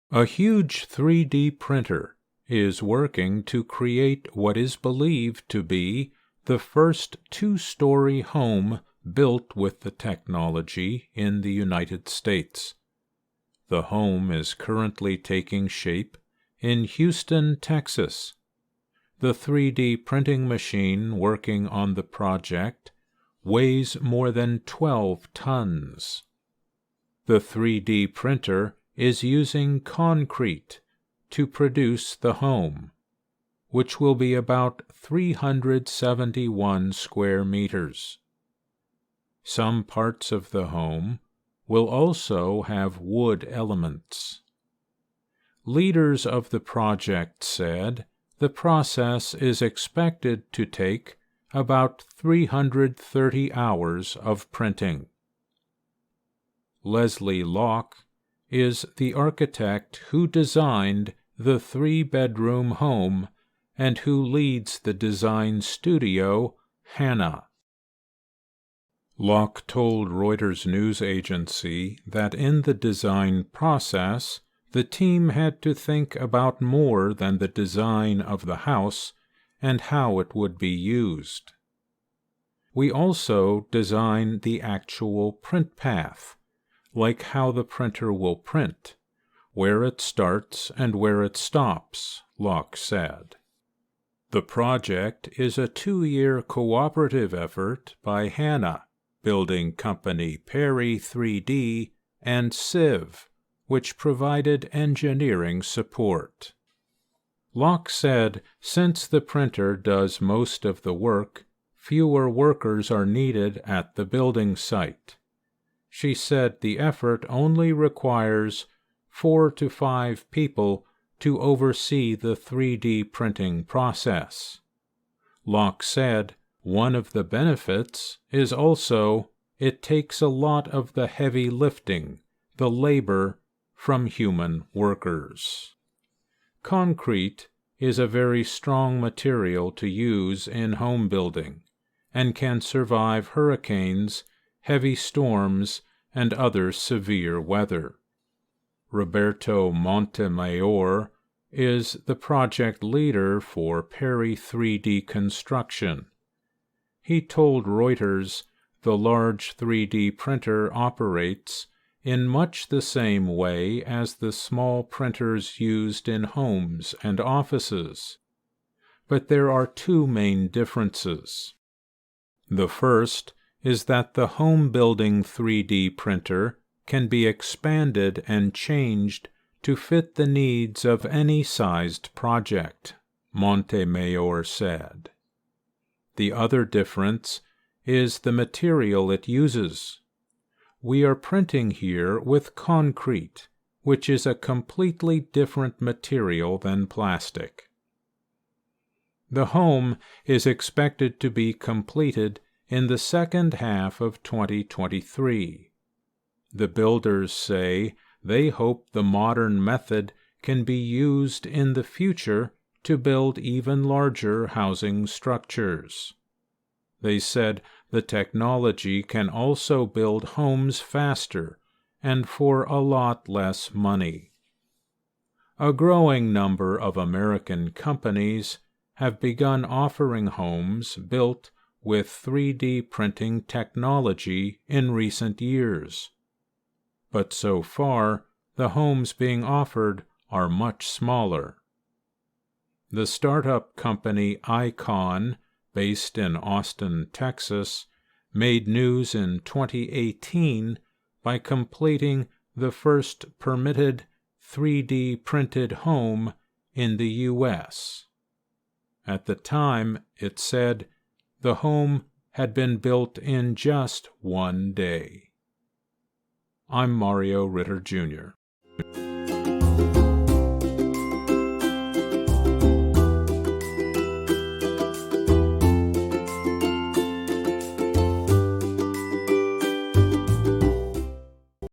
A huge 3D printer is working to create what is believed to be the first two-story home built with the technology in the United States. The home is currently taking shape in Houston, Texas. The 3D printing machine working on the project weighs more than 12 tons. The 3D printer is using concrete to produce the home, which will be about 371 square meters. Some parts of the home will also have wood elements. Leaders of the project said the process is expected to take about 330 hours of printing. Leslie Locke is the architect who designed the 3-bedroom home and who leads the design studio, Hannah. Locke told Reuters news agency that in the design process, the team had to think about more than the design of the house and how it would be used. We also design the actual print path, like how the printer will print, where it starts and where it stops, Locke said. The project is a 2-year cooperative effort by Hannah, building company Perry 3D, and Civ, which provided engineering support. Locke said since the printer does most of the work, fewer workers are needed at the building site. She said the effort only requires 4 to 5 people to oversee the 3D printing process. Locke said one of the benefits is also it takes a lot of the heavy lifting, the labor, from human workers. Concrete is a very strong material to use in home building and can survive hurricanes, heavy storms, and other severe weather. Roberto Montemayor is the project leader for Perry 3D Construction. He told Reuters the large 3D printer operates in much the same way as the small printers used in homes and offices. But there are 2 main differences. The first is that the home building 3D printer can be expanded and changed to fit the needs of any sized project, Montemayor said. The other difference is the material it uses. We are printing here with concrete, which is a completely different material than plastic. The home is expected to be completed in the second half of 2023. The builders say they hope the modern method can be used in the future to build even larger housing structures. They said the technology can also build homes faster and for a lot less money. A growing number of American companies have begun offering homes built with 3D printing technology in recent years. But so far, the homes being offered are much smaller. The startup company Icon, based in Austin, Texas, made news in 2018 by completing the first permitted 3D printed home in the U.S. At the time, it said, the home had been built in just 1 day. I'm Mario Ritter, Jr.